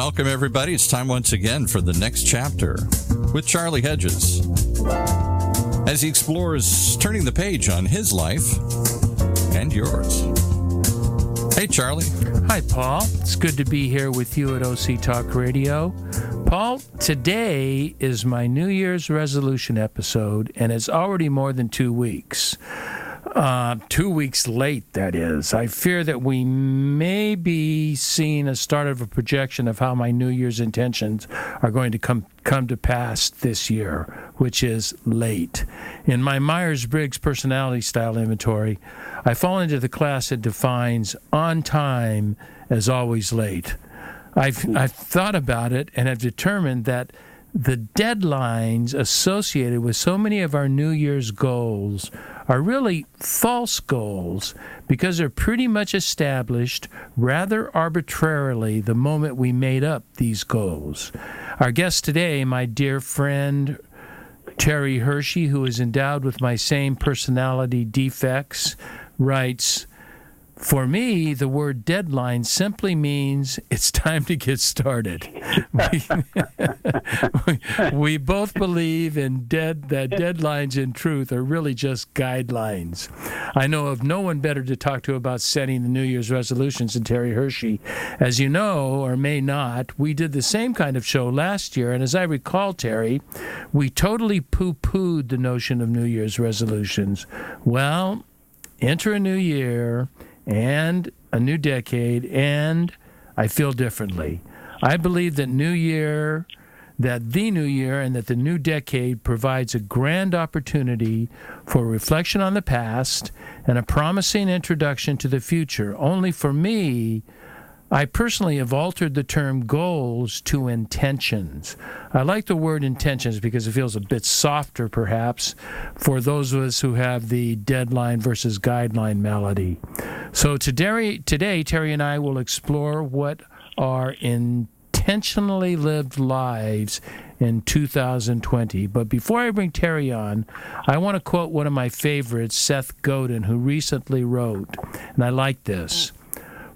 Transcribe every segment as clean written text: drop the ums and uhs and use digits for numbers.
Welcome, everybody. It's time once again for the next chapter with Charlie Hedges as he explores turning the page on his life and yours. Hey, Charlie. Hi, Paul. It's good to be here with you at OC Talk Radio. Paul, today is my New Year's resolution episode, and it's already more than 2 weeks. 2 weeks late, that is. I fear that we may be seeing a start of a projection of how my New Year's intentions are going to come to pass this year, which is late. In my Myers-Briggs personality style inventory, I fall into the class that defines on time as always late. I've thought about it and have determined that the deadlines associated with so many of our New Year's goals are really false goals because they're pretty much established rather arbitrarily the moment we made up these goals. Our guest today, my dear friend Terry Hershey, who is endowed with my same personality defects, writes, "For me, the word deadline simply means it's time to get started." We both believe that deadlines in truth are really just guidelines. I know of no one better to talk to about setting the New Year's resolutions than Terry Hershey. As you know, or may not, we did the same kind of show last year, and as I recall, Terry, we totally poo-pooed the notion of New Year's resolutions. Well, enter a new year and a new decade, and I feel differently. I believe that the new year, and that the new decade provides a grand opportunity for reflection on the past and a promising introduction to the future. Only for me, I personally have altered the term goals to intentions. I like the word intentions because it feels a bit softer, perhaps, for those of us who have the deadline versus guideline melody. So today, Terry and I will explore what are intentionally lived lives in 2020. But before I bring Terry on, I want to quote one of my favorites, Seth Godin, who recently wrote, and I like this: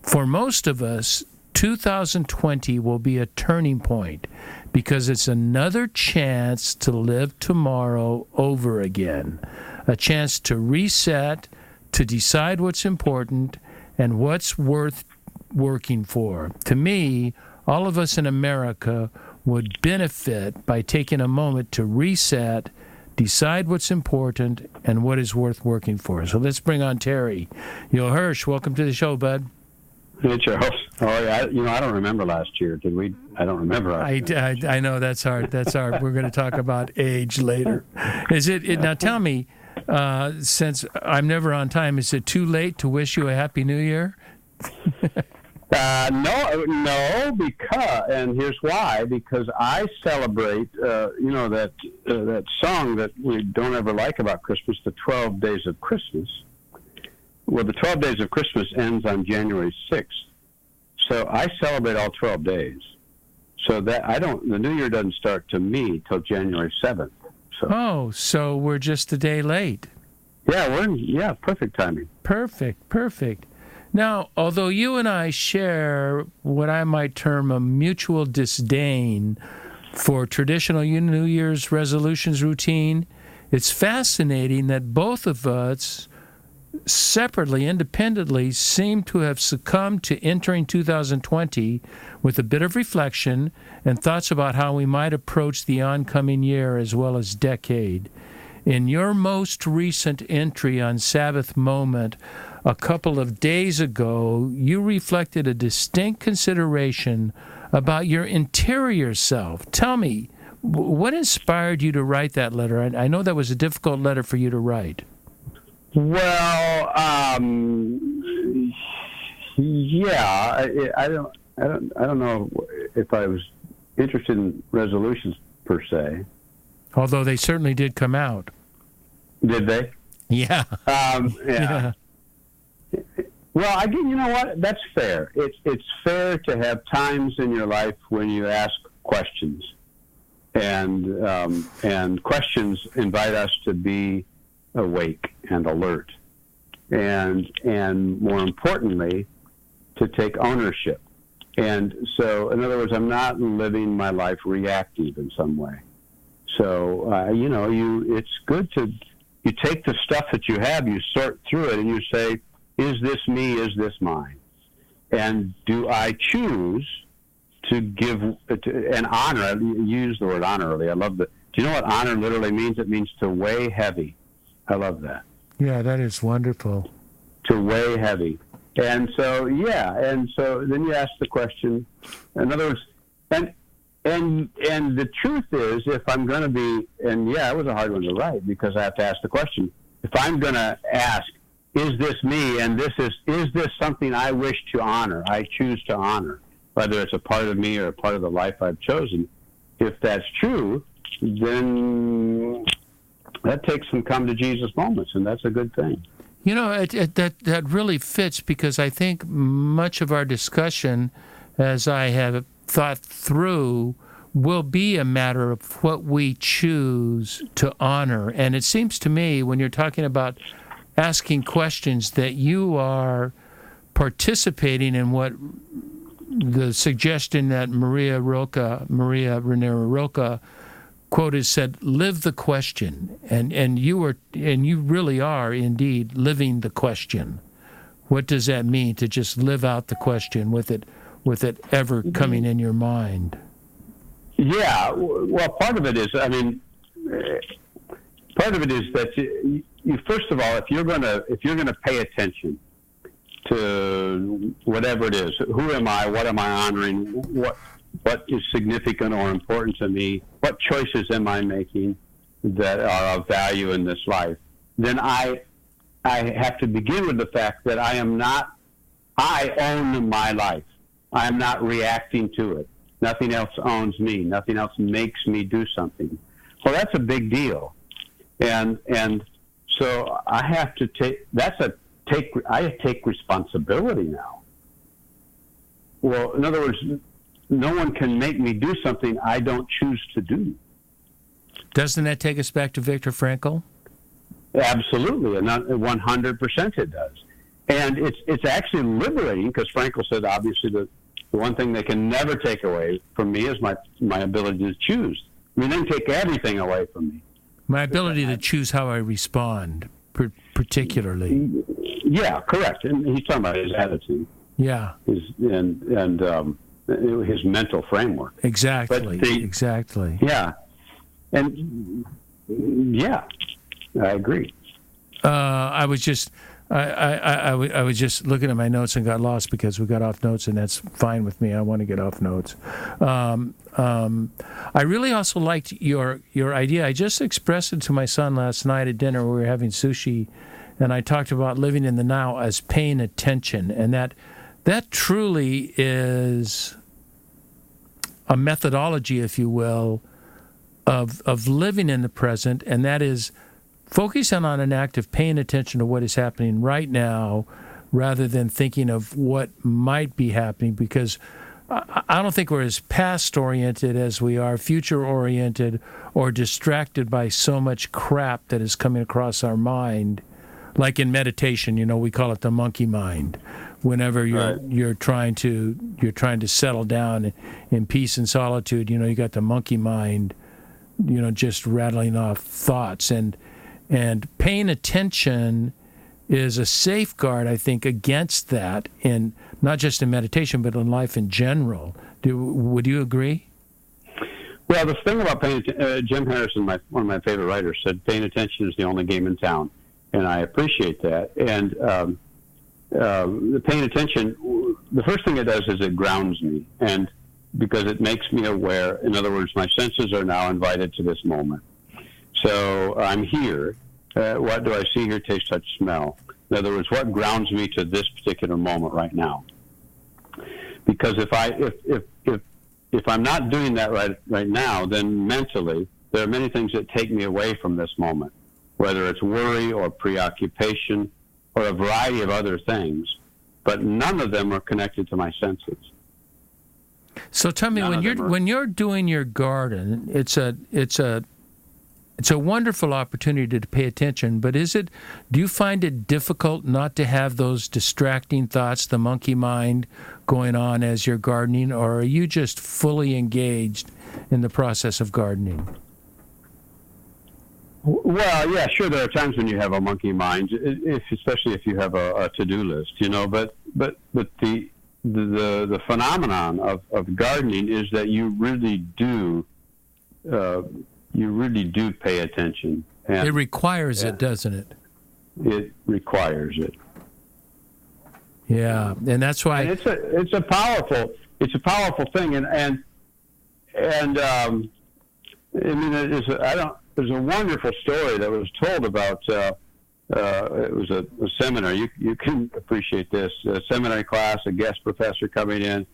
"For most of us, 2020 will be a turning point because it's another chance to live tomorrow over again, a chance to reset, to decide what's important and what's worth working for. To me, all of us in America would benefit by taking a moment to reset, decide what's important and what is worth working for." So let's bring on Terry. Yo, Hirsch, welcome to the show, bud. Hey, Charles. Oh, yeah. I don't remember last year. Did we? I don't remember. I know that's hard. That's hard. We're going to talk about age later. Is it now? Tell me, since I'm never on time, is it too late to wish you a happy New Year? No, because, and here's why. Because I celebrate, that song that we don't ever like about Christmas, the 12 Days of Christmas. Well, the 12 Days of Christmas ends on January 6th. So I celebrate all 12 days. So that the New Year doesn't start to me till January 7th. So we're just a day late. Yeah, perfect timing. Perfect. Now, although you and I share what I might term a mutual disdain for traditional New Year's resolutions routine, it's fascinating that both of us separately, independently, seem to have succumbed to entering 2020 with a bit of reflection and thoughts about how we might approach the oncoming year as well as decade. In your most recent entry on Sabbath Moment a couple of days ago, you reflected a distinct consideration about your interior self. Tell me, what inspired you to write that letter? I know that was a difficult letter for you to write. Well, yeah, I don't know if I was interested in resolutions per se. Although they certainly did come out. Did they? Yeah. Yeah. Well, you know what? That's fair. It's fair to have times in your life when you ask questions, and questions invite us to be awake and alert, and more importantly, to take ownership. And so, in other words, I'm not living my life reactive in some way. So, it's good you take the stuff that you have, you sort through it, and you say, is this me, is this mine? And do I choose to give an honor? You use the word honor earlier. I love that. Do you know what honor literally means? It means to weigh heavy. I love that. Yeah, that is wonderful. To weigh heavy. And so, then you ask the question, in other words, and the truth is, if I'm going to be, and it was a hard one to write because I have to ask the question, if I'm going to ask, is this me, and is this something I wish to honor, I choose to honor, whether it's a part of me or a part of the life I've chosen, if that's true, then that takes some come to Jesus moments, and that's a good thing. You know, that really fits, because I think much of our discussion, as I have thought through, will be a matter of what we choose to honor. And it seems to me, when you're talking about asking questions, that you are participating in what the suggestion that Maria Raniero Rilke quoted said, live the question. And you really are indeed living the question. What does that mean, to just live out the question with it ever coming in your mind? Yeah, well, part of it is, part of it is that you first of all, if you're gonna pay attention to whatever it is, who am I? What am I honoring? What is significant or important to me? What choices am I making that are of value in this life? Then I have to begin with the fact that I own my life. I am not reacting to it. Nothing else owns me. Nothing else makes me do something. Well, that's a big deal. And so I have to I take responsibility now. Well, in other words, no one can make me do something I don't choose to do. Doesn't that take us back to Viktor Frankl? Absolutely, and 100% it does. And it's actually liberating, because Frankl said, obviously, the one thing they can never take away from me is my ability to choose. I mean, they can take everything away from me. My ability to choose how I respond, particularly. Yeah, correct. And he's talking about his attitude. Yeah. His mental framework. Exactly. Exactly. Yeah. And I agree. I was just looking at my notes and got lost because we got off notes, and that's fine with me. I want to get off notes. I really also liked your idea. I just expressed it to my son last night at dinner. We were having sushi, and I talked about living in the now as paying attention, and that truly is a methodology, if you will, of living in the present, and that is focusing on an act of paying attention to what is happening right now rather than thinking of what might be happening, because I don't think we're as past-oriented as we are future-oriented or distracted by so much crap that is coming across our mind. Like in meditation, we call it the monkey mind. Whenever you're trying to settle down in peace and solitude, you got the monkey mind, just rattling off thoughts. And paying attention is a safeguard, I think, against that, in not just in meditation, but in life in general. Would you agree? Well, the thing about paying attention, Jim Harrison, one of my favorite writers, said paying attention is the only game in town, and I appreciate that. And the paying attention, the first thing it does is it grounds me, and because it makes me aware. In other words, my senses are now invited to this moment. So I'm here. What do I see, hear, taste, touch, smell? In other words, what grounds me to this particular moment right now? Because if I'm not doing that right now, then mentally there are many things that take me away from this moment, whether it's worry or preoccupation or a variety of other things, but none of them are connected to my senses. So tell me, when you're doing your garden, it's a it's a wonderful opportunity to pay attention, but do you find it difficult not to have those distracting thoughts, the monkey mind going on as you're gardening, or are you just fully engaged in the process of gardening? Well, yeah, sure. There are times when you have a monkey mind, especially if you have a to-do list, But the phenomenon of gardening is that you really do pay attention. And, it requires it, doesn't it? It requires it. Yeah, and that's why and it's a powerful thing, and I mean, there's a wonderful story that was told about. It was a seminar. You can appreciate this. A seminary class, a guest professor coming in.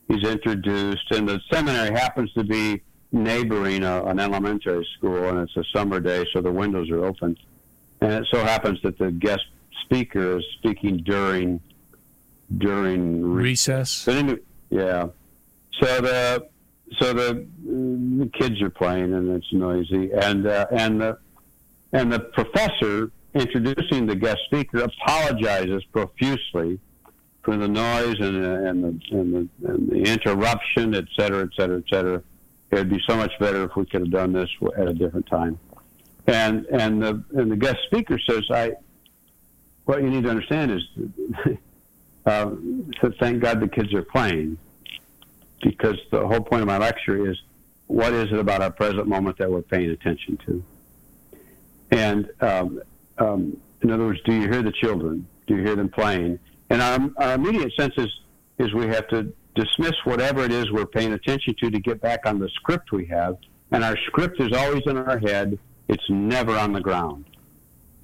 He's introduced, and the seminary happens to be neighboring an elementary school, and it's a summer day, so the windows are open. And it so happens that the guest speaker is speaking during recess. But anyway, yeah. So the kids are playing, and it's noisy, and the professor, introducing the guest speaker, apologizes profusely for the noise and the interruption, et cetera, et cetera, et cetera. It would be so much better if we could have done this at a different time. And the guest speaker says, what you need to understand is, so thank God the kids are playing, because the whole point of my lecture is, what is it about our present moment that we're paying attention to? And in other words, do you hear the children? Do you hear them playing? And our immediate sense is we have to dismiss whatever it is we're paying attention to get back on the script we have. And our script is always in our head. It's never on the ground.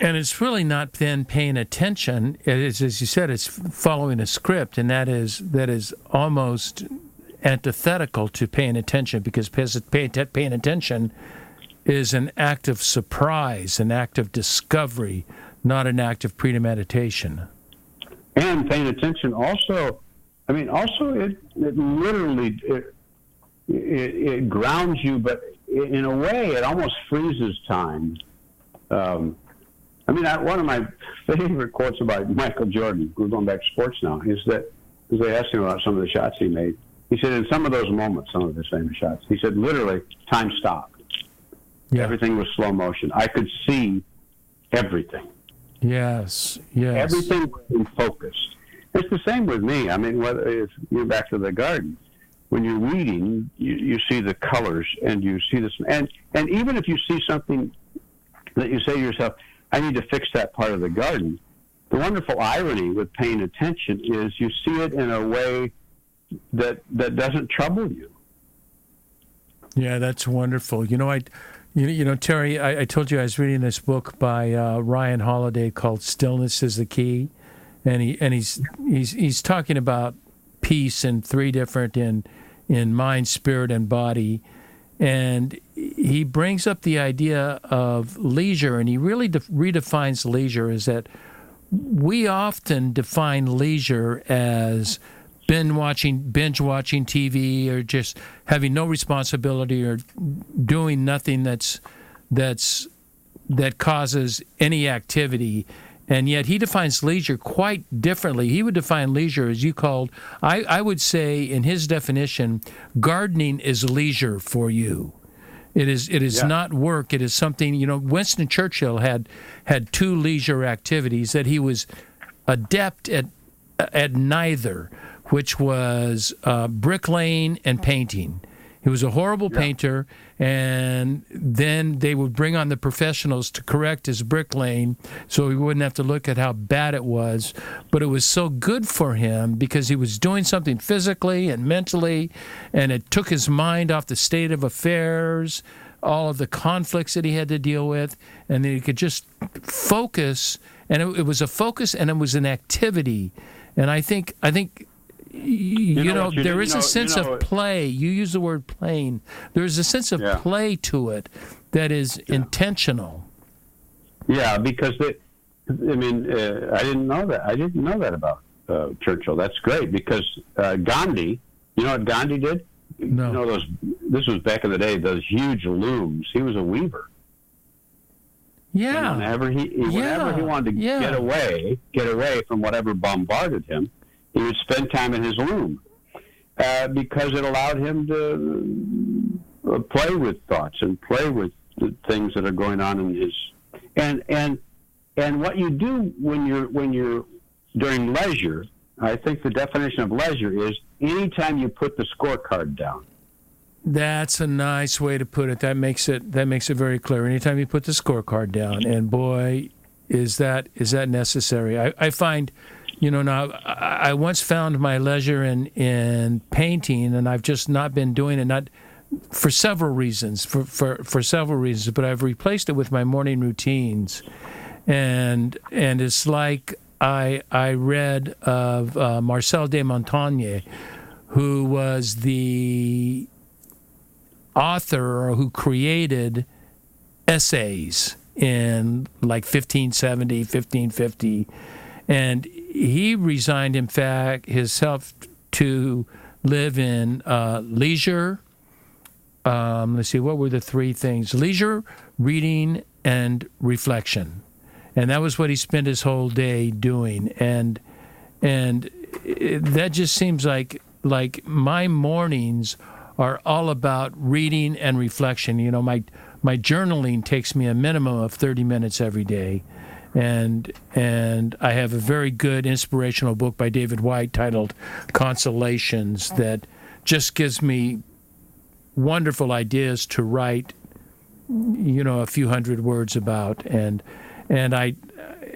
And it's really not then paying attention. It is, as you said, it's following a script, and that is almost antithetical to paying attention, because paying attention is an act of surprise, an act of discovery, not an act of premeditation. And paying attention also, it literally it grounds you, but in a way it almost freezes time. One of my favorite quotes about Michael Jordan, we're going back to sports now, is that, as they asked him about some of the shots he made, he said in some of those moments, some of his famous shots, he said literally, time stopped. Yeah. Everything was slow motion. I could see everything. Yes. Everything was focused. It's the same with me. I mean, whether if you're back to the garden, when you're reading, you see the colors and you see this, and even if you see something that you say to yourself, I need to fix that part of the garden, the wonderful irony with paying attention is you see it in a way that doesn't trouble you. Yeah, that's wonderful. Terry, I told you I was reading this book by Ryan Holiday called "Stillness is the Key," and he's talking about peace in three different in mind, spirit, and body, and he brings up the idea of leisure, and he really redefines leisure as that we often define leisure as binge watching TV, or just having no responsibility, or doing nothing that causes any activity. And yet he defines leisure quite differently. He would define leisure as you called, I would say in his definition, gardening is leisure for you. It is not work. It is something, Winston Churchill had two leisure activities that he was adept at neither, which was bricklaying and painting. He was a horrible painter, and then they would bring on the professionals to correct his bricklaying so he wouldn't have to look at how bad it was. But it was so good for him because he was doing something physically and mentally, and it took his mind off the state of affairs, all of the conflicts that he had to deal with, and then he could just focus. And it was a focus, and it was an activity. And I think there is a sense of play. You use the word playing. There's a sense of play to it that is intentional. Yeah, because I didn't know that. I didn't know that about Churchill. That's great, because Gandhi, you know what Gandhi did? No. This was back in the day, those huge looms. He was a weaver. Yeah. And whenever he wanted to get away from whatever bombarded him, he would spend time in his room because it allowed him to play with thoughts and play with the things that are going on in his. And what you do when you're during leisure, I think the definition of leisure is anytime you put the scorecard down. That's a nice way to put it. That makes it very clear. Anytime you put the scorecard down, and boy, is that necessary. I find, now I once found my leisure in painting, and I've just not been doing it. Not for several reasons. For several reasons, but I've replaced it with my morning routines, and it's like I read of Marcel de Montaigne, who was the author or who created essays in like 1570, 1550, and he resigned, in fact, himself to live in leisure. Let's see, what were the three things? Leisure, reading, and reflection. And that was what he spent his whole day doing. And that just seems like my mornings are all about reading and reflection. My journaling takes me a minimum of 30 minutes every day. And I have a very good inspirational book by David White titled Consolations that just gives me wonderful ideas to write, a few hundred words about. And I,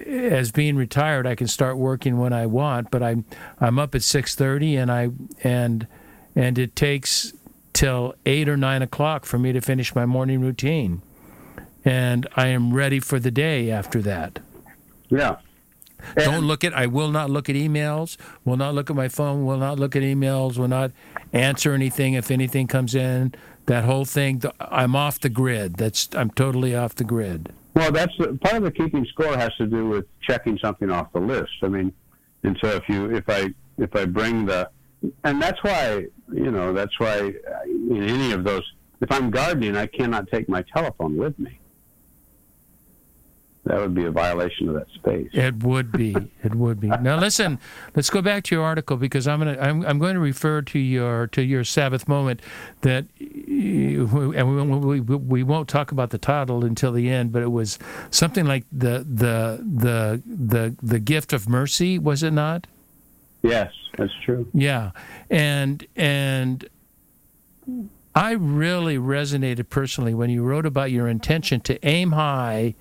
as being retired, I can start working when I want, but I'm up at 6:30 and it takes till 8 or 9 o'clock for me to finish my morning routine, and I am ready for the day after that. Yeah. I will not look at emails, will not look at my phone, will not look at emails, will not answer anything if anything comes in. That whole thing, I'm off the grid. I'm totally off the grid. Well, that's part of the keeping score has to do with checking something off the list. I mean, and so if I bring and that's why in any of those, if I'm gardening, I cannot take my telephone with me. That would be a violation of that space. It would be. It would be. Now listen, let's go back to your article, because I'm going to refer to your Sabbath moment that, and we won't talk about the title until the end, but it was something like the gift of mercy, was it not? Yes, that's true. Yeah, and I really resonated personally when you wrote about your intention to aim high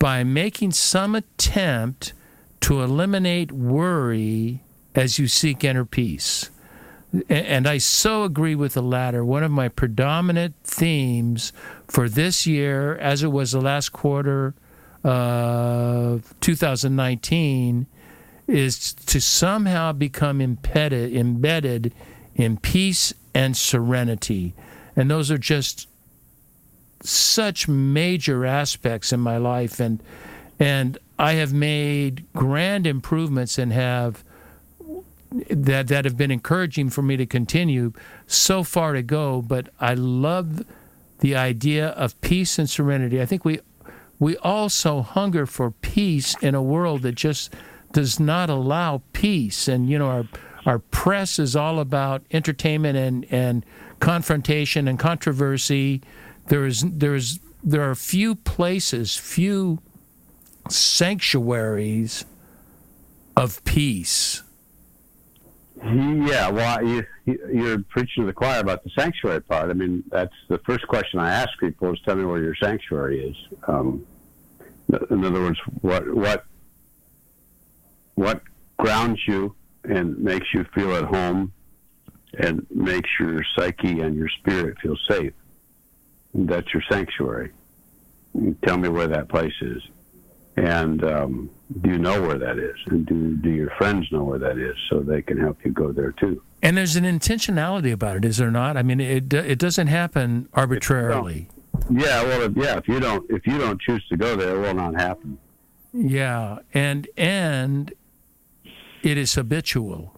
by making some attempt to eliminate worry as you seek inner peace. And I so agree with the latter. One of my predominant themes for this year, as it was the last quarter of 2019, is to somehow become embedded in peace and serenity. And those are just such major aspects in my life, and I have made grand improvements and have that have been encouraging for me to continue. So far to go, but I love the idea of peace and serenity. I think we also hunger for peace in a world that just does not allow peace. And our press is all about entertainment and confrontation and controversy. There are few places, few sanctuaries of peace. Yeah, well, you're preaching to the choir about the sanctuary part. I mean, that's the first question I ask people is, tell me where your sanctuary is. In other words, what grounds you and makes you feel at home and makes your psyche and your spirit feel safe. That's your sanctuary. Tell me where that place is. And do you know where that is? And do your friends know where that is so they can help you go there too? And there's an intentionality about it, is there not? I mean, it doesn't happen arbitrarily. Yeah, well, if you don't choose to go there, it will not happen. Yeah, and it is habitual.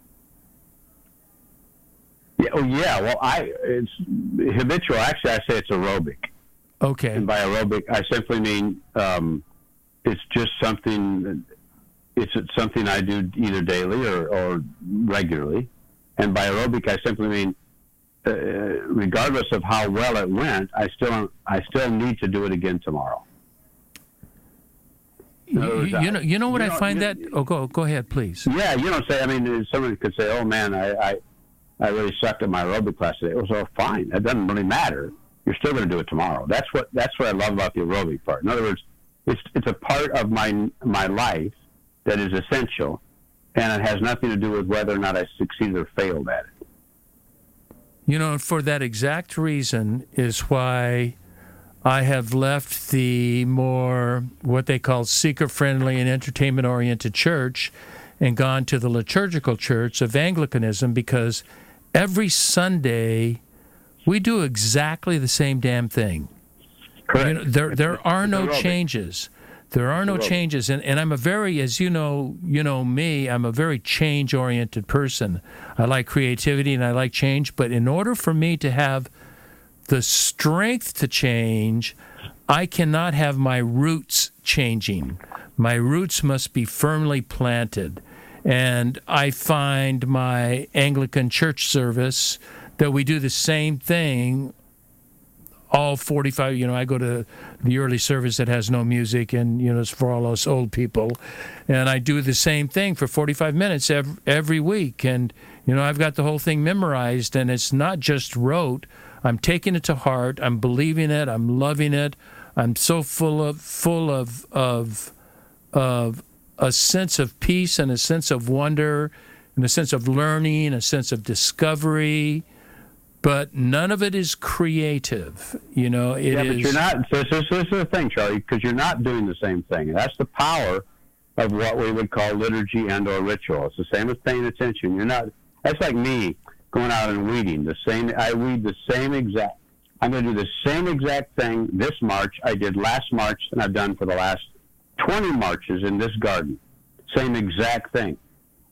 Yeah, well, it's habitual. Actually, I say it's aerobic. Okay. And by aerobic, I simply mean it's just something. It's something I do either daily or regularly. And by aerobic, I simply mean, regardless of how well it went, I still need to do it again tomorrow. You know what I find that. Oh, go ahead, please. Yeah, say. I mean, someone could say, "Oh man, I really sucked at my aerobic class today." It was all fine. It doesn't really matter. You're still going to do it tomorrow. That's what I love about the aerobic part. In other words, it's a part of my life that is essential, and it has nothing to do with whether or not I succeeded or failed at it. For that exact reason is why I have left the more what they call seeker-friendly and entertainment-oriented church and gone to the liturgical church of Anglicanism, because every Sunday we do exactly the same damn thing. Correct. There are no changes. There are no changes, and I'm a very, as you know me, I'm a very change-oriented person. I like creativity and I like change, but in order for me to have the strength to change, I cannot have my roots changing. My roots must be firmly planted. And I find my Anglican church service that we do the same thing all 45, I go to the early service that has no music, and, it's for all us old people. And I do the same thing for 45 minutes every week. And, I've got the whole thing memorized, and it's not just rote. I'm taking it to heart. I'm believing it. I'm loving it. I'm so full of a sense of peace and a sense of wonder and a sense of learning, a sense of discovery. But none of it is creative, But you're not. This is the thing, Charlie, because you're not doing the same thing. And that's the power of what we would call liturgy and/or ritual. It's the same as paying attention. You're not. That's like me going out and weeding. I weed the same exact. I'm going to do the same exact thing this March I did last March, and I've done for the last 20 Marches in this garden. Same exact thing,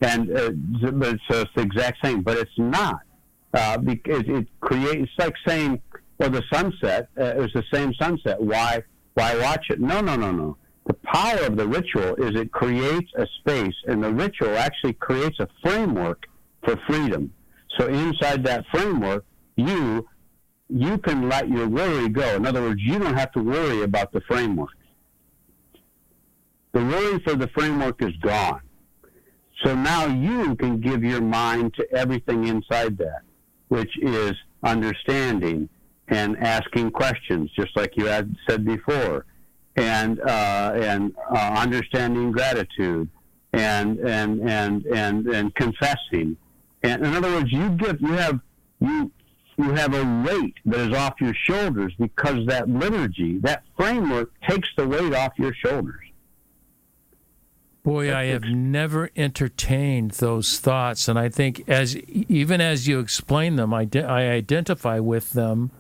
and it's the exact same, but it's not. Because it creates, it's like saying, well, the sunset is the same sunset. Why watch it? No. The power of the ritual is it creates a space, and the ritual actually creates a framework for freedom. So inside that framework, you can let your worry go. In other words, you don't have to worry about the framework. The worry for the framework is gone. So now you can give your mind to everything inside that, which is understanding and asking questions, just like you had said before, and understanding gratitude and confessing. And in other words, you have a weight that is off your shoulders, because that liturgy, that framework, takes the weight off your shoulders. Boy, I have never entertained those thoughts, and I think even as you explain them, I identify with them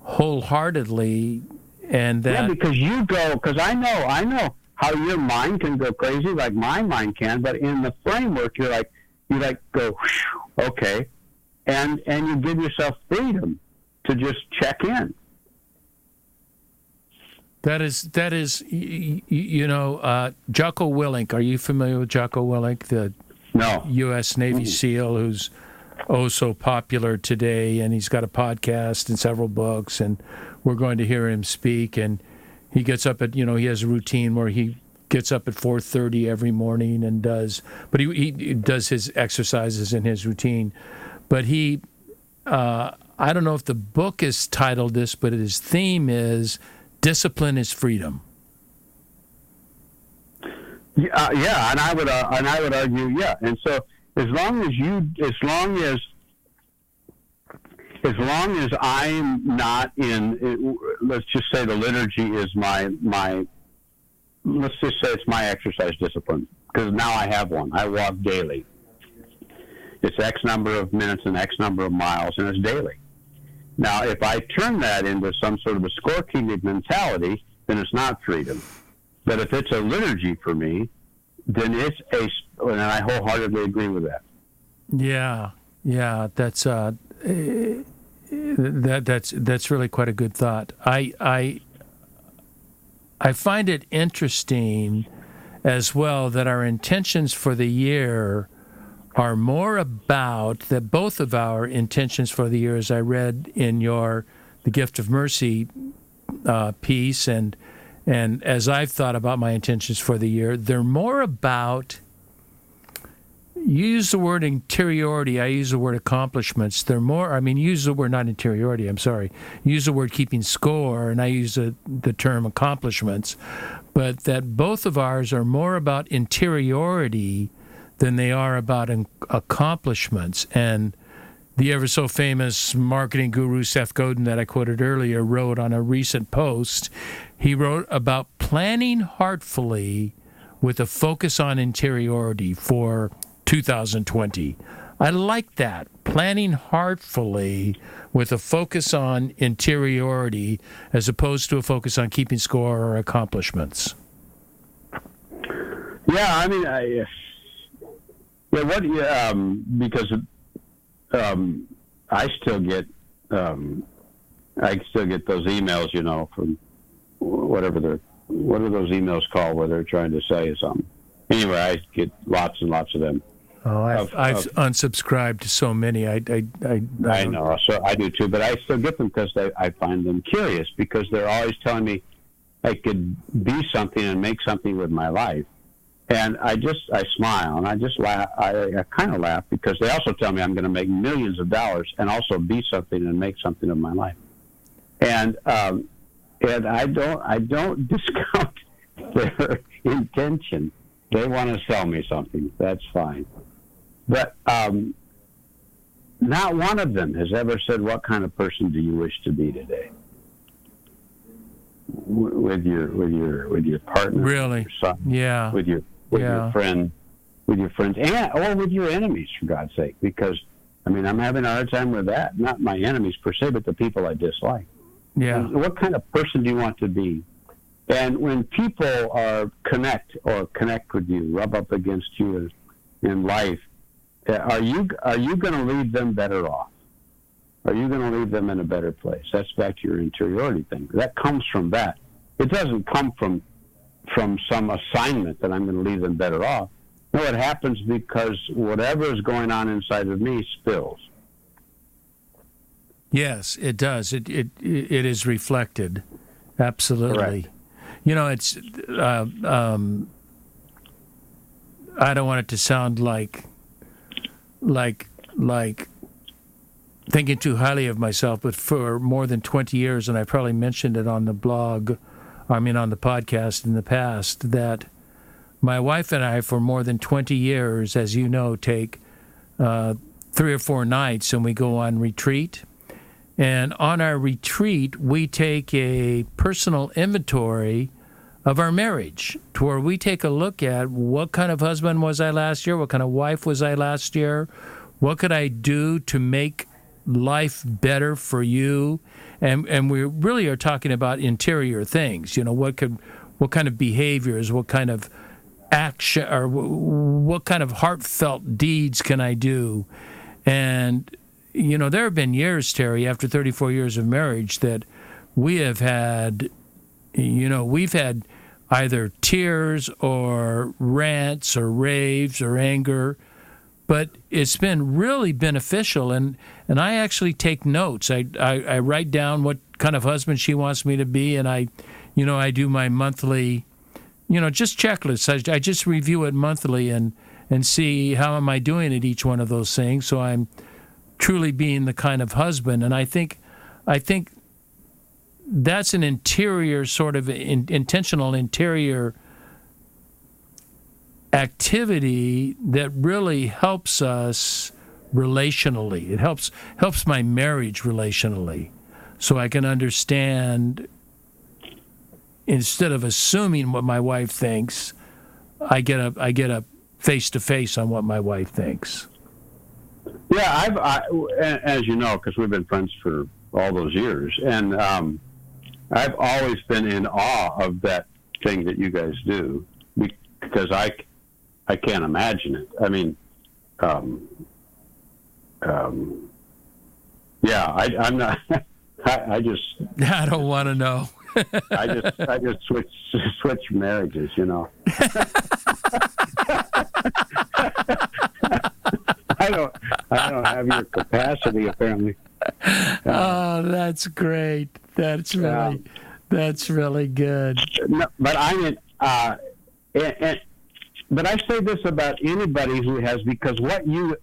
wholeheartedy, and that because I know how your mind can go crazy, like my mind can, but in the framework, you go, okay, and you give yourself freedom to just check in. That is, Jocko Willink. Are you familiar with Jocko Willink, the U.S. Navy SEAL who's so popular today, and he's got a podcast and several books, and we're going to hear him speak. And he gets up at, he has a routine where he gets up at 4:30 every morning and but he does his exercises in his routine. But I don't know if the book is titled this, but his theme is discipline is freedom. Yeah, and I would argue, yeah. And so as long as I'm not in, let's just say the liturgy is my. Let's just say it's my exercise discipline, because now I have one. I walk daily. It's X number of minutes and X number of miles, and it's daily. Now, if I turn that into some sort of a scorekeeping mentality, then it's not freedom. But if it's a liturgy for me, then and I wholeheartedly agree with that. Yeah, that's That's really quite a good thought. I find it interesting as well that our intentions for the year are more about, that both of our intentions for the year, as I read in your The Gift of Mercy piece, and as I've thought about my intentions for the year, they're more about, you use the word interiority, I use the word accomplishments. They're more, I mean, use the word, not interiority, I'm sorry. Use the word keeping score, and I use the term accomplishments. But that both of ours are more about interiority than they are about accomplishments. And the ever so famous marketing guru Seth Godin that I quoted earlier wrote on a recent post, he wrote about planning heartfully with a focus on interiority for 2020. I like that. Planning heartfully with a focus on interiority as opposed to a focus on keeping score or accomplishments. Yeah, I mean, because I still get those emails, from what are those emails called where they're trying to say something. Anyway, I get lots and lots of them. Oh, I've unsubscribed to so many. I know, so I do too, but I still get them because I find them curious, because they're always telling me I could be something and make something with my life. And I smile and I just laugh. I kind of laugh because they also tell me I'm going to make millions of dollars and also be something and make something of my life. And I don't discount their intention. They want to sell me something. That's fine. But not one of them has ever said, "What kind of person do you wish to be today?" With your partner, really, with your son, yeah, with your friend, with your friends, or with your enemies, for God's sake. Because I'm having a hard time with that. Not my enemies per se, but the people I dislike. Yeah. And what kind of person do you want to be? And when people connect with you, rub up against you in life, are you going to leave them better off? Are you going to leave them in a better place? That's back to your interiority thing. That comes from that. It doesn't come from some assignment that I'm going to leave them better off. No, it happens because whatever is going on inside of me spills. Yes, it does. It is reflected. Absolutely. Correct. It's I don't want it to sound like thinking too highly of myself, but for more than 20 years, and I probably mentioned it on the blog, on the podcast in the past, that my wife and I, for more than 20 years, as you know, take 3 or 4 nights and we go on retreat. And on our retreat, we take a personal inventory of our marriage, to where we take a look at what kind of husband was I last year, what kind of wife was I last year, what could I do to make life better for you, and we really are talking about interior things. What kind of behaviors, what kind of action, or what kind of heartfelt deeds can I do? And there have been years, Terry, after 34 years of marriage, that we have had, we've had either tears or rants or raves or anger, but it's been really beneficial. And I actually take notes. I write down what kind of husband she wants me to be, and I do my monthly, just checklists. I just review it monthly and see how am I doing at each one of those things, so I'm truly being the kind of husband. And I think that's an interior sort of intentional interior activity that really helps us relationally. It helps my marriage relationally, so I can understand, instead of assuming what my wife thinks, I get a face to face on what my wife thinks. Yeah, as you know, because we've been friends for all those years, and I've always been in awe of that thing that you guys do, because I can't imagine it. Yeah, I'm not. I just. I don't want to know. I just switch marriages, you know. I don't have your capacity apparently. Oh, that's great. That's really good. No, but I mean, but I say this about anybody who has, because what you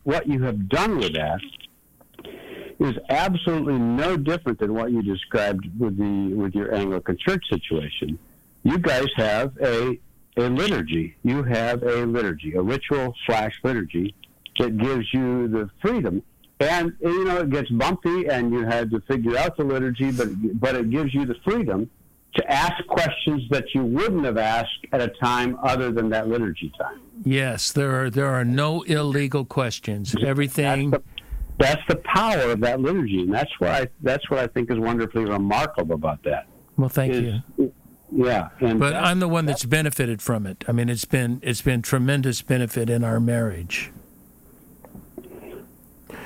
have done with that is absolutely no different than what you described with your Anglican Church situation. You guys have a liturgy. You have a liturgy, a ritual/liturgy that gives you the freedom. And you know, it gets bumpy, and you had to figure out the liturgy, but it gives you the freedom to ask questions that you wouldn't have asked at a time other than that liturgy time. Yes, there are no illegal questions. Everything. That's the power of that liturgy, and that's what I think is wonderfully remarkable about that. Well, thank you. Yeah, but I'm the one that's benefited from it. I mean, it's been tremendous benefit in our marriage.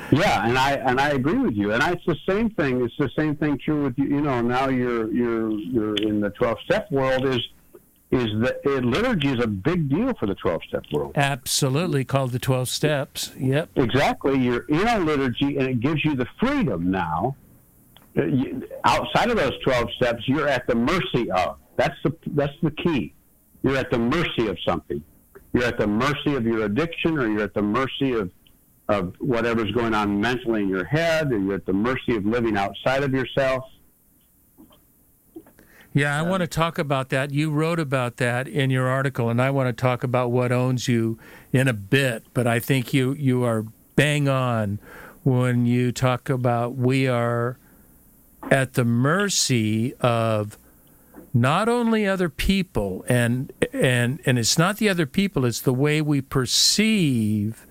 Yeah, and I agree with you. And it's the same thing. It's the same thing true with you. You know, now you're in the 12-step world. Liturgy is a big deal for the 12-step world. Absolutely, called the 12 steps. Yep. Exactly. You're in a liturgy, and it gives you the freedom now. Outside of those 12 steps, you're at the mercy of. That's the key. You're at the mercy of something. You're at the mercy of your addiction, or you're at the mercy of whatever's going on mentally in your head, or you're at the mercy of living outside of yourself. Yeah, I want to talk about that. You wrote about that in your article, and I want to talk about what owns you in a bit, but I think you are bang on when you talk about we are at the mercy of not only other people, and it's not the other people, it's the way we perceive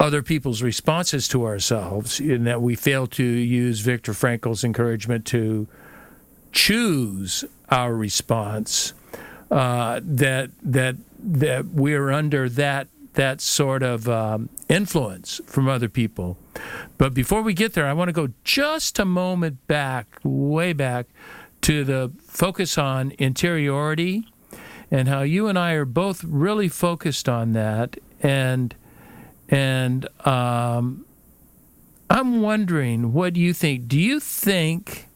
other people's responses to ourselves, in that we fail to use Viktor Frankl's encouragement to choose our response, that we're under that sort of influence from other people. But before we get there, I want to go just a moment back, way back, to the focus on interiority, and how you and I are both really focused on that. And I'm wondering, what do you think? Do you think,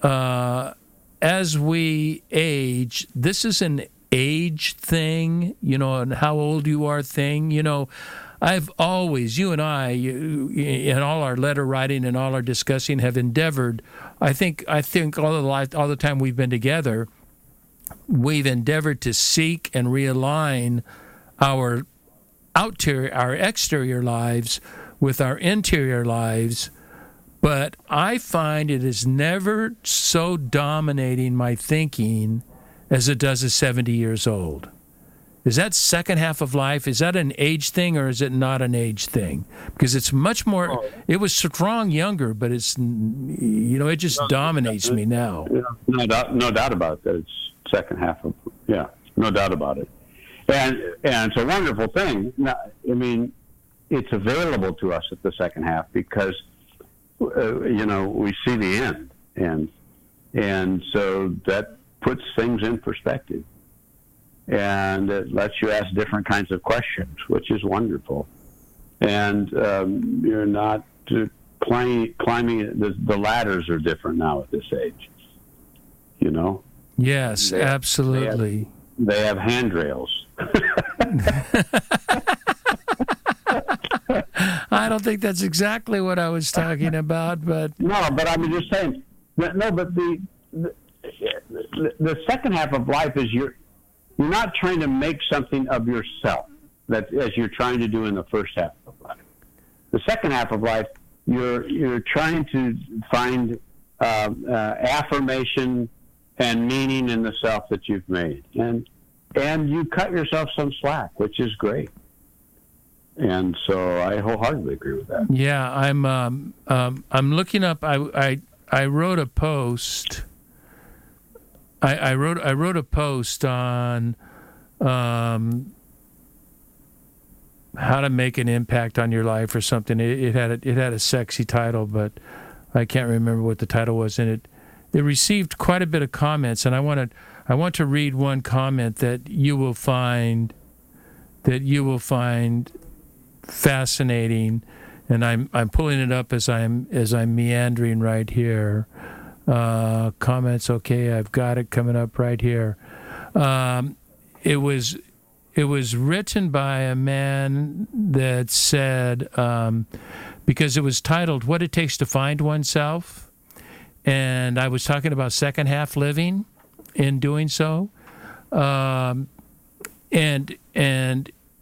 as we age, this is an age thing, you know, and how old you are thing? You know, I've always, you and I, in all our letter writing and all our discussing, have endeavored, I think all the time we've been together, we've endeavored to seek and realign our exterior lives with our interior lives, but I find it is never so dominating my thinking as it does at 70 years old. Is that second half of life, is that an age thing, or is it not an age thing? Because it's much more, it was strong younger, but it's, you know, it just dominates me now. No doubt about that. It's second half of, yeah, no doubt about it. And it's a wonderful thing. Now, I mean, it's available to us at the second half because, you know, we see the end. And so that puts things in perspective. And it lets you ask different kinds of questions, which is wonderful. And you're not climbing, the ladders are different now at this age, you know? Yes, absolutely. They have handrails. I don't think that's exactly what I was talking about, but... No, but I'm just saying, no, but the second half of life is you're not trying to make something of yourself, that as you're trying to do in the first half of life. The second half of life, you're trying to find affirmation and meaning in the self that you've made, and you cut yourself some slack, which is great. And so I wholeheartedly agree with that. Yeah, I'm looking up. I wrote a post. I wrote a post on how to make an impact on your life or something. It had a sexy title, but I can't remember what the title was. And it received quite a bit of comments. And I want to read one comment that you will find fascinating. And I'm pulling it up as I'm meandering right here. Comments, okay, I've got it coming up right here. It was written by a man that said, because it was titled "What It Takes to Find Oneself," and I was talking about second half living in doing so, and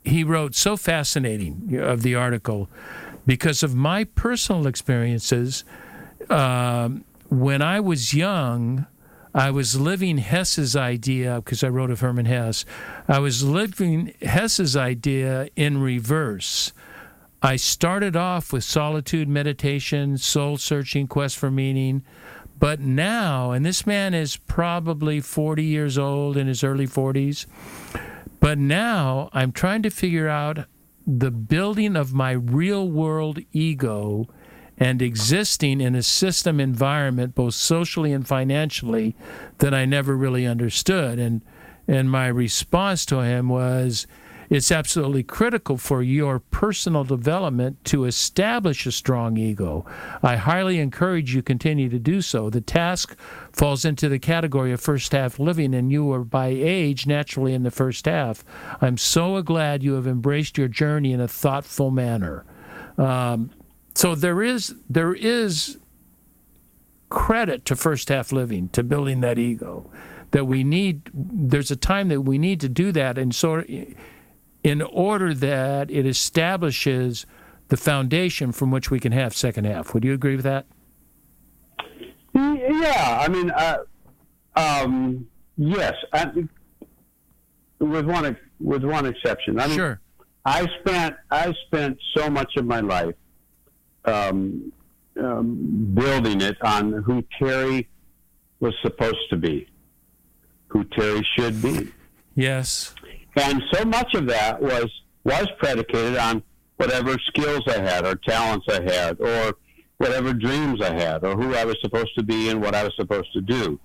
he wrote so fascinating of the article because of my personal experiences. When I was young, I was living Hesse's idea, because I wrote of Hermann Hesse. I was living Hesse's idea in reverse. I started off with solitude, meditation, soul-searching, quest for meaning. But now, and this man is probably 40 years old, in his early 40s, but now I'm trying to figure out the building of my real-world ego and existing in a system environment, both socially and financially, that I never really understood. And my response to him was, it's absolutely critical for your personal development to establish a strong ego. I highly encourage you continue to do so. The task falls into the category of first half living, and you are by age naturally in the first half. I'm so glad you have embraced your journey in a thoughtful manner. So there is credit to first half living, to building that ego, that we need. There's a time that we need to do that, and so in order that it establishes the foundation from which we can have second half. Would you agree with that? Yeah, I mean, yes, with one exception. I mean, sure. I spent so much of my life building it on who Terry was supposed to be, who Terry should be. Yes. And so much of that was predicated on whatever skills I had or talents I had or whatever dreams I had or who I was supposed to be and what I was supposed to do.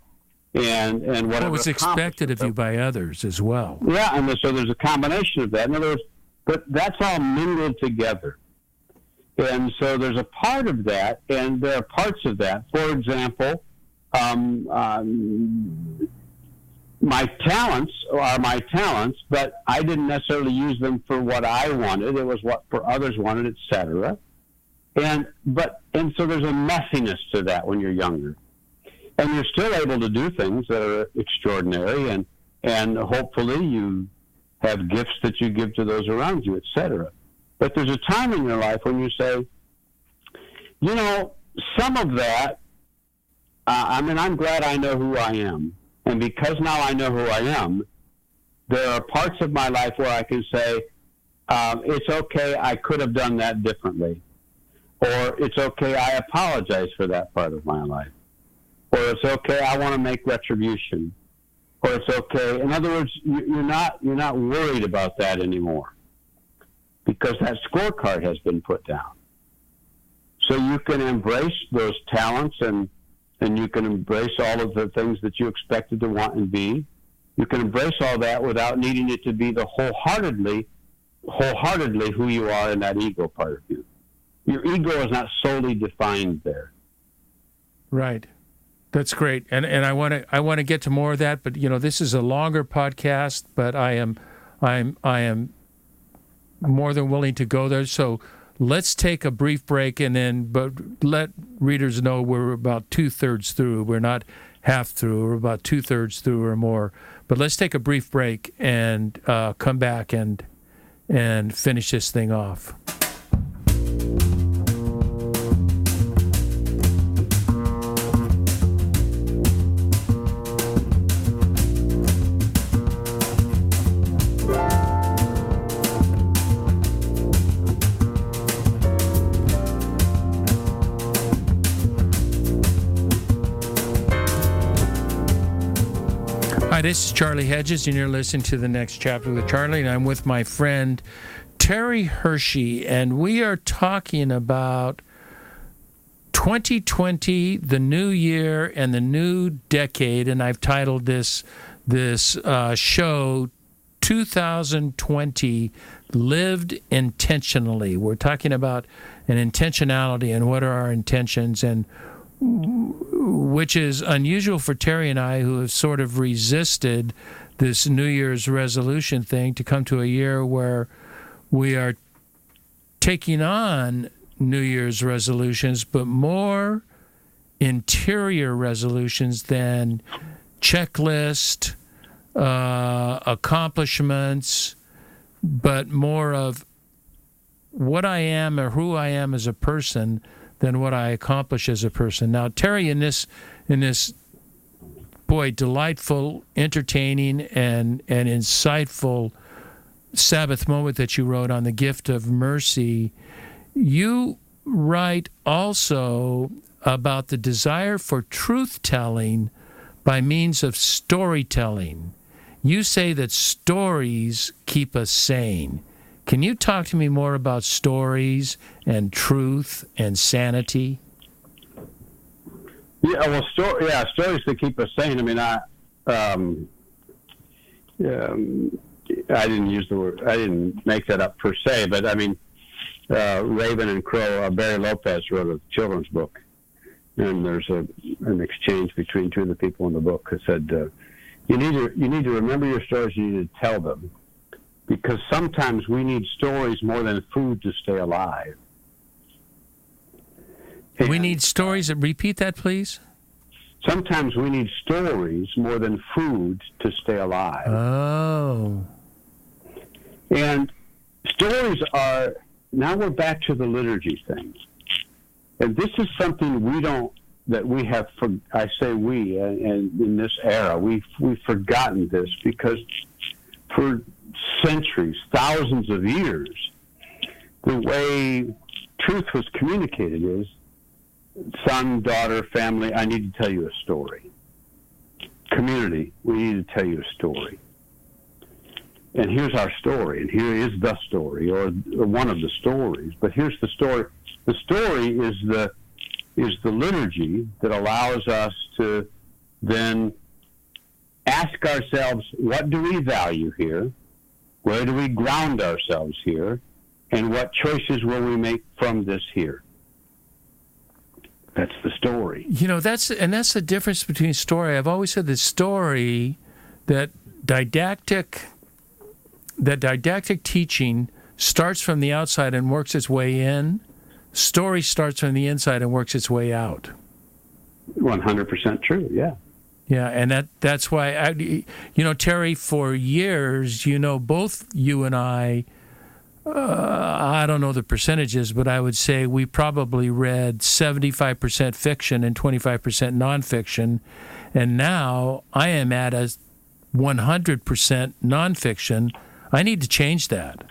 And whatever what was expected of you by others as well. Yeah, and so there's a combination of that. In other words, but that's all mingled together. And so there's a part of that, and there are parts of that. For example, my talents are my talents, but I didn't necessarily use them for what I wanted. It was what for others wanted, etc. And so there's a messiness to that when you're younger, and you're still able to do things that are extraordinary, and hopefully you have gifts that you give to those around you, etc. But there's a time in your life when you say, you know, some of that, I'm glad I know who I am. And because now I know who I am, there are parts of my life where I can say, it's okay, I could have done that differently. Or it's okay, I apologize for that part of my life. Or it's okay, I want to make retribution. Or it's okay. In other words, you're not worried about that anymore, because that scorecard has been put down. So you can embrace those talents and you can embrace all of the things that you expected to want and be. You can embrace all that without needing it to be the wholeheartedly who you are in that ego part of you. Your ego is not solely defined there. Right. That's great. And I want to get to more of that, but you know, this is a longer podcast, but I am more than willing to go there. So let's take a brief break but let readers know we're about 2/3 through. We're not half through. We're about 2/3 through or more. But let's take a brief break and come back and finish this thing off. Hi, this is Charlie Hedges, and you're listening to The Next Chapter with Charlie, and I'm with my friend Terry Hershey, and we are talking about 2020, the new year and the new decade, and I've titled this show 2020 Lived Intentionally. We're talking about an intentionality and what are our intentions, and which is unusual for Terry and I, who have sort of resisted this New Year's resolution thing, to come to a year where we are taking on New Year's resolutions, but more interior resolutions than checklist, accomplishments, but more of what I am or who I am as a person than what I accomplish as a person. Now, Terry, in this boy, delightful, entertaining, and insightful Sabbath moment that you wrote on the gift of mercy, you write also about the desire for truth-telling by means of storytelling. You say that stories keep us sane. Can you talk to me more about stories and truth and sanity? Yeah, well, stories that keep us sane. I mean, I didn't use the word. I didn't make that up per se, but I mean, Raven and Crow. Barry Lopez wrote a children's book, and there's an exchange between two of the people in the book who said, "You need to remember your stories. You need to tell them, because sometimes we need stories more than food to stay alive." And we need stories. Repeat that, please. Sometimes we need stories more than food to stay alive. Oh. And stories are, now we're back to the liturgy thing. And this is something I say we, and in this era, we've forgotten this, because for centuries, thousands of years, the way truth was communicated is, son, daughter, family, I need to tell you a story. Community, we need to tell you a story. And here's our story, and here is the story, or one of the stories. But here's the story. The story is the liturgy that allows us to then ask ourselves, what do we value here? Where do we ground ourselves here? And what choices will we make from this here? That's the story. You know, that's the difference between story. I've always said the story, that didactic teaching starts from the outside and works its way in. Story starts from the inside and works its way out. 100% true, yeah. Yeah, and that's why, Terry, for years, both you and I don't know the percentages, but I would say we probably read 75% fiction and 25% nonfiction. And now I am at a 100% nonfiction. I need to change that.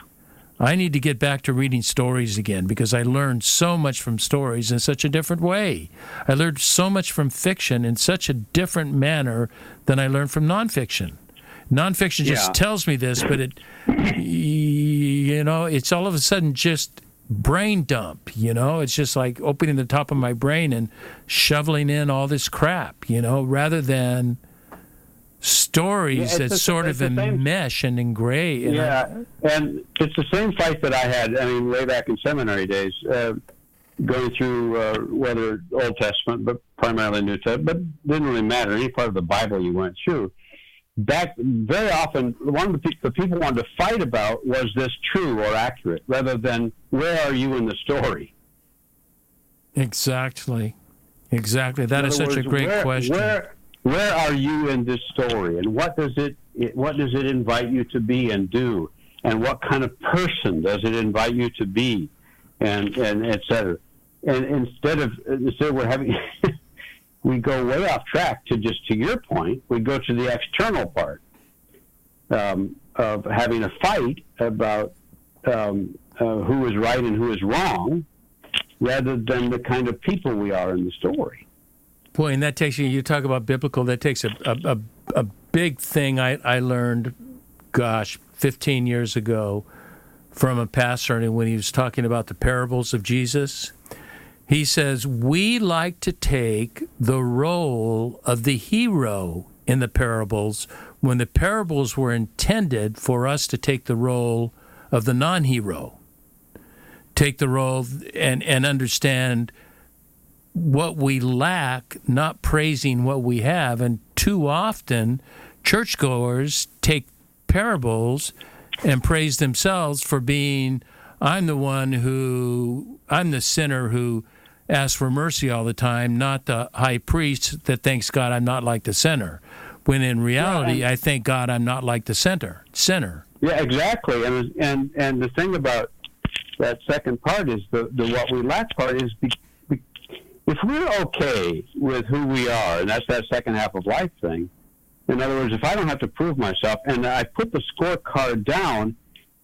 I need to get back to reading stories again, because I learned so much from stories in such a different way. I learned so much from fiction in such a different manner than I learned from nonfiction. Nonfiction just tells me this, but it's all of a sudden just brain dump, It's just like opening the top of my brain and shoveling in all this crap, rather than stories that sort of enmesh and engrave. And it's the same fight that I had, way back in seminary days, going through whether Old Testament, but primarily New Testament, but it didn't really matter, any part of the Bible you went through. Back very often, one of the people wanted to fight about was this true or accurate, rather than where are you in the story. Exactly. That is such a great question. Where are you in this story, and what does it invite you to be and do, and what kind of person does it invite you to be, and et cetera. And instead of we're having we go way off track to your point, we go to the external part of having a fight about who is right and who is wrong, rather than the kind of people we are in the story. Boy, and that takes you talk about biblical, that takes a big thing I learned, 15 years ago from a pastor, and when he was talking about the parables of Jesus, he says, we like to take the role of the hero in the parables when the parables were intended for us to take the role of the non-hero. Take the role and understand what we lack, not praising what we have. And too often, churchgoers take parables and praise themselves for being, I'm the sinner who asks for mercy all the time, not the high priest that thanks God I'm not like the sinner. When in reality, I thank God I'm not like the sinner. Yeah, exactly. And the thing about that second part is the what we lack part is if we're okay with who we are, and that's that second half of life thing. In other words, if I don't have to prove myself and I put the scorecard down,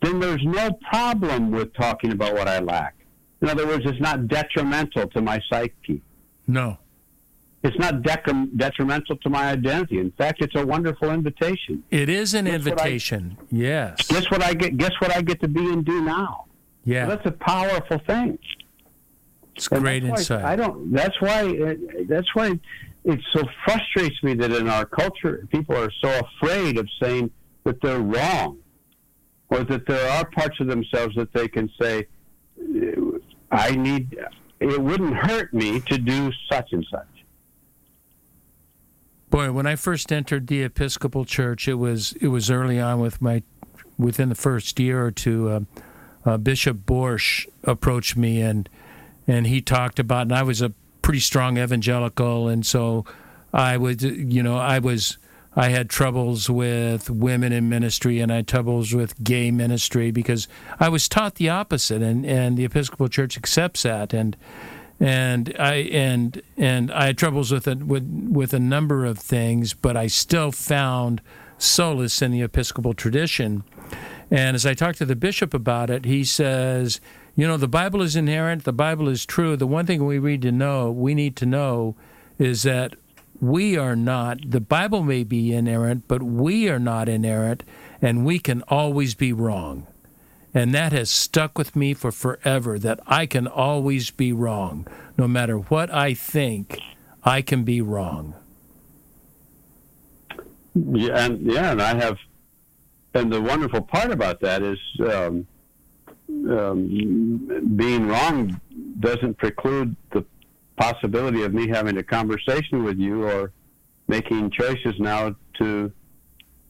then there's no problem with talking about what I lack. In other words, it's not detrimental to my psyche. No. It's not detrimental to my identity. In fact, it's a wonderful invitation. It is an invitation. Yes. Guess what I get to be and do now. Yeah. Well, that's a powerful thing. It's great insight. That's why it so frustrates me that in our culture people are so afraid of saying that they're wrong, or that there are parts of themselves that they can say, it wouldn't hurt me to do such and such. Boy, when I first entered the Episcopal Church, it was early on within the first year or two. Bishop Borsch approached me and he talked about, and I was a pretty strong evangelical, and so I had troubles with women in ministry, and I had troubles with gay ministry because I was taught the opposite, and the Episcopal Church accepts that, and I had troubles with a number of things, but I still found solace in the Episcopal tradition. And as I talked to the bishop about it, he says, the Bible is inerrant, the Bible is true. The one thing we need to know is that we are not, the Bible may be inerrant, but we are not inerrant, and we can always be wrong. And that has stuck with me for forever, that I can always be wrong. No matter what I think, I can be wrong. Yeah, and I have, and the wonderful part about that is being wrong doesn't preclude the possibility of me having a conversation with you or making choices now to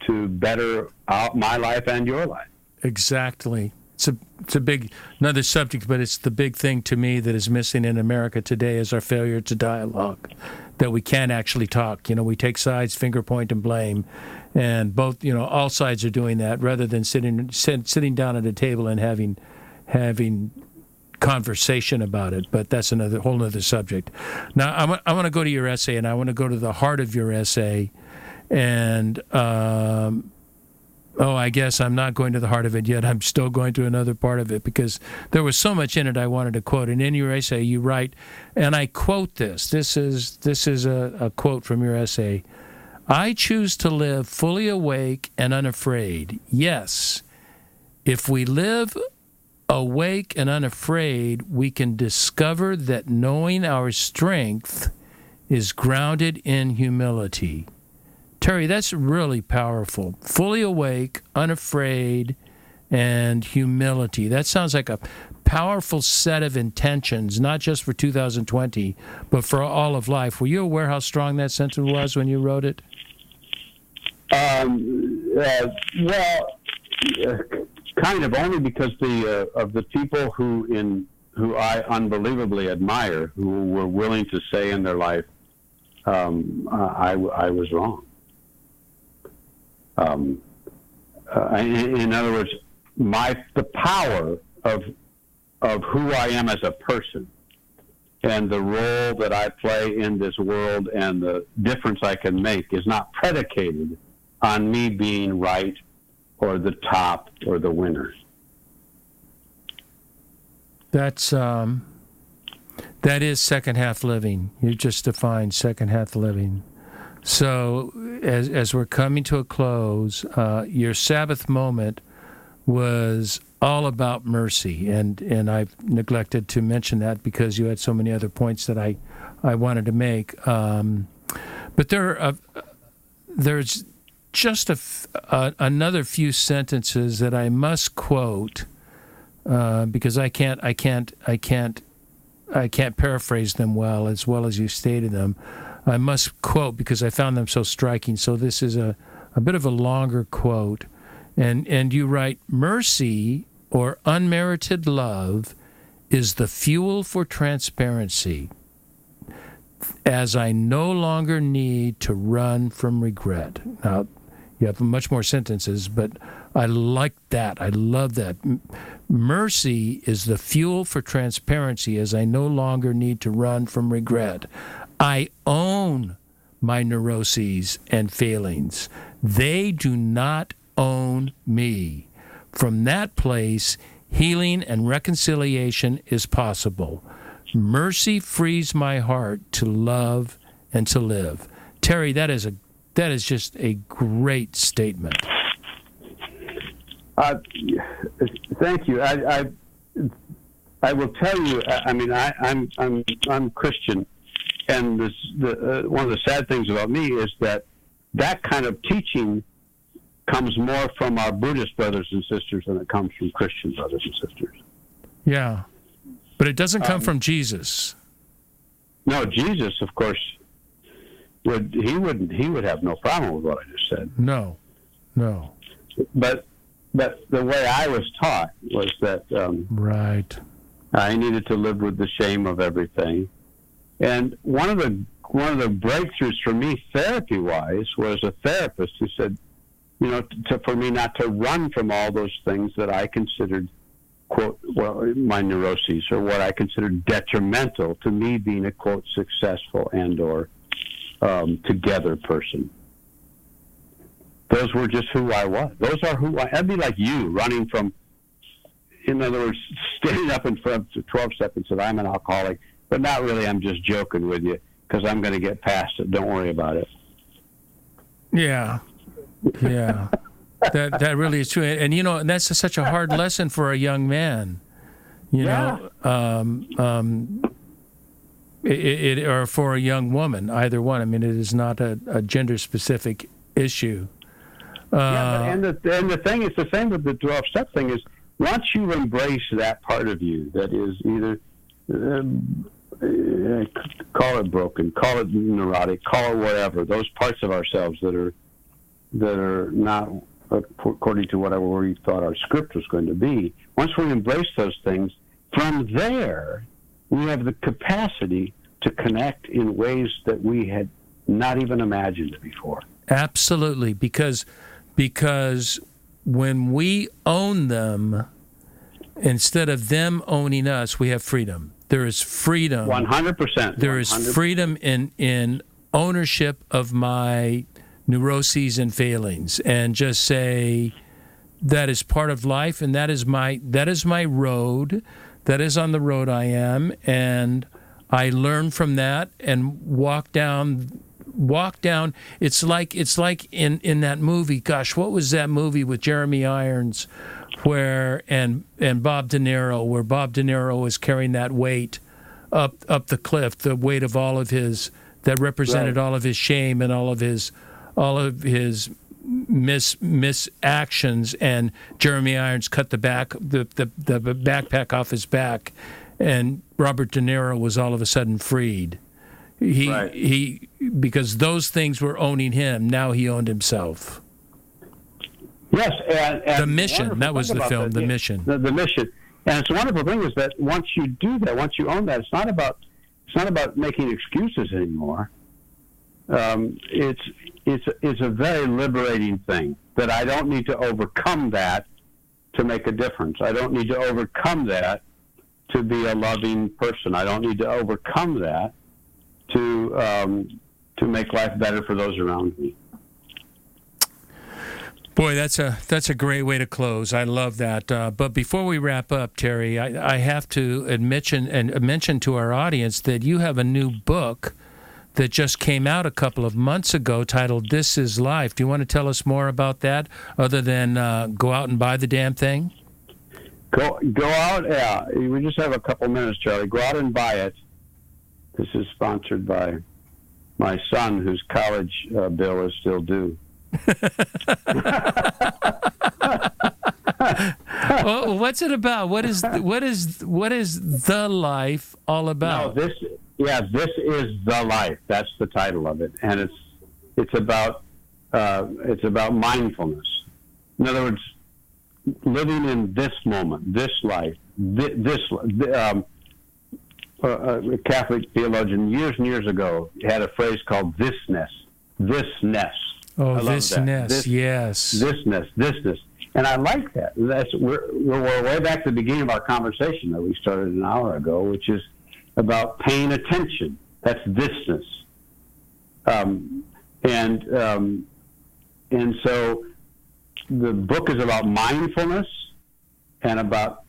better out my life and your life. Exactly. It's a big, another subject, but it's the big thing to me that is missing in America today is our failure to dialogue, that we can't actually talk. We take sides, finger point, and blame, and both, all sides are doing that rather than sitting down at a table and having conversation about it. But that's whole nother subject. Now, I want to go to your essay, and I want to go to the heart of your essay, and I guess I'm not going to the heart of it yet. I'm still going to another part of it because there was so much in it I wanted to quote. And in your essay, you write, and I quote this. This is a quote from your essay. I choose to live fully awake and unafraid. Yes, if we live awake and unafraid, we can discover that knowing our strength is grounded in humility. Terry, that's really powerful. Fully awake, unafraid, and humility. That sounds like a powerful set of intentions, not just for 2020, but for all of life. Were you aware how strong that sentence was when you wrote it? Kind of, only because of the people who I unbelievably admire, who were willing to say in their life, I was wrong. In other words, the power of who I am as a person and the role that I play in this world and the difference I can make is not predicated on me being right or the top or the winner. That is second half living. You just defined second half living. So as we're coming to a close, your Sabbath moment was all about mercy, and I've neglected to mention that because you had so many other points that I wanted to make. But there's just another few sentences that I must quote because I can't paraphrase them well as you stated them. I must quote because I found them so striking. So this is a bit of a longer quote. And you write, mercy or unmerited love is the fuel for transparency, as I no longer need to run from regret. Now, you have much more sentences, but I like that. I love that. Mercy is the fuel for transparency, as I no longer need to run from regret. I own my neuroses and failings. They do not own me. From that place, healing and reconciliation is possible. Mercy frees my heart to love and to live. Terry, that is just a great statement. Thank you. I will tell you. I mean, I'm Christian, and one of the sad things about me is that kind of teaching comes more from our Buddhist brothers and sisters than it comes from Christian brothers and sisters. Yeah, but it doesn't come from Jesus. No, Jesus, of course, would have no problem with what I just said. No. But the way I was taught was that right. I needed to live with the shame of everything, and one of the breakthroughs for me, therapy-wise, was a therapist who said, for me not to run from all those things that I considered, quote, my neuroses, or what I considered detrimental to me being a, quote, successful and or together person. Those were just who I was. Those are who I'd be like you, running from, in other words, standing up in front of 12 seconds that I'm an alcoholic, but not really, I'm just joking with you because I'm going to get past it. Don't worry about it. Yeah. That really is true. And, and that's such a hard lesson for a young man, or for a young woman, either one. I mean, it is not a gender-specific issue. And the thing is the same with the 12-step thing is once you embrace that part of you that is either call it broken, call it neurotic, call it whatever, those parts of ourselves that are not according to whatever we thought our script was going to be. Once we embrace those things, from there we have the capacity to connect in ways that we had not even imagined before. Absolutely, because when we own them, instead of them owning us, we have freedom. There is freedom. 100%. There is freedom in ownership of my neuroses and failings, and just say that is part of life, and that is my road. That is on the road I am, and I learn from that and walk down. It's like in that movie. Gosh, what was that movie with Jeremy Irons, and Bob De Niro, where Bob De Niro was carrying that weight up the cliff, the weight of all of his that represented all of his shame and all of his misactions, and Jeremy Irons cut the backpack off his back, and Robert De Niro was all of a sudden freed. He because those things were owning him. Now he owned himself. Yes, and The Mission. That was the film. The Mission. The Mission. And it's a wonderful thing is that once you do that, once you own that, it's not about making excuses anymore. It's a very liberating thing that I don't need to overcome that to make a difference. I don't need to overcome that to be a loving person. I don't need to overcome that to make life better for those around me. Boy, that's a great way to close. I love that. But before we wrap up, Terry, I have to mention to our audience that you have a new book that just came out a couple of months ago titled This Is Life. Do you want to tell us more about that other than go out and buy the damn thing? Go out. Yeah, we just have a couple minutes, Charlie. Go out and buy it. This is sponsored by my son, whose college bill is still due. Well, what's it about? What is The Life all about? No, This is The Life. That's the title of it, and it's about mindfulness. In other words, living in this moment, this life. A Catholic theologian years and years ago had a phrase called thisness. Thisness. Oh, thisness. Yes. Thisness. And I like that. We're way back to the beginning of our conversation that we started an hour ago, which is about paying attention. That's thisness. And so the book is about mindfulness and about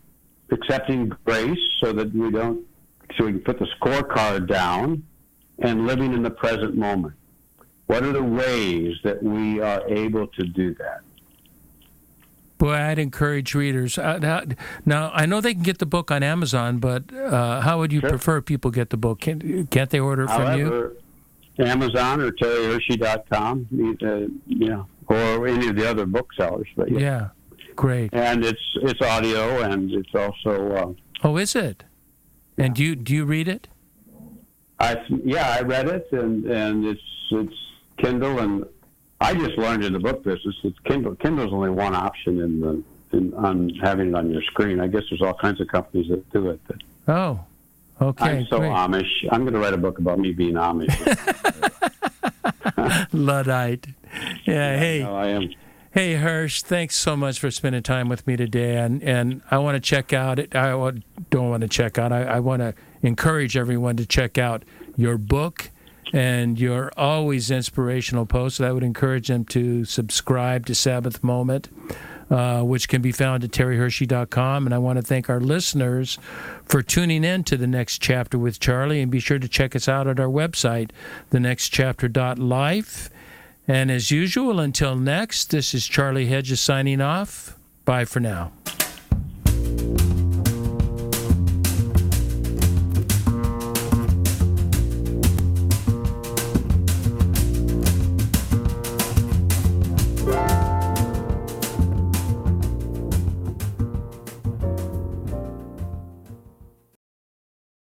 accepting grace so we can put the scorecard down and living in the present moment. What are the ways that we are able to do that? Boy, I'd encourage readers. Now, I know they can get the book on Amazon, but how would you prefer people get the book? Can't they order it from you? Amazon or terryhershey.com, or any of the other booksellers. But yeah, great. And it's audio, and it's also. Oh, is it? Yeah. And do you read it? I read it, and it's Kindle, and I just learned in the book business that Kindle's only one option on having it on your screen. I guess there's all kinds of companies that do it. Oh, okay. I'm so great. Amish. I'm going to write a book about me being Amish. Luddite. Yeah. Hey. No, I am. Hey, Hirsch, thanks so much for spending time with me today. And I want to check out it. I don't want to check out. I want to encourage everyone to check out your book and your always inspirational posts. I would encourage them to subscribe to Sabbath Moment, which can be found at terryhershey.com. And I want to thank our listeners for tuning in to The Next Chapter with Charlie. And be sure to check us out at our website, thenextchapter.life. And as usual, until next, this is Charlie Hedges signing off. Bye for now.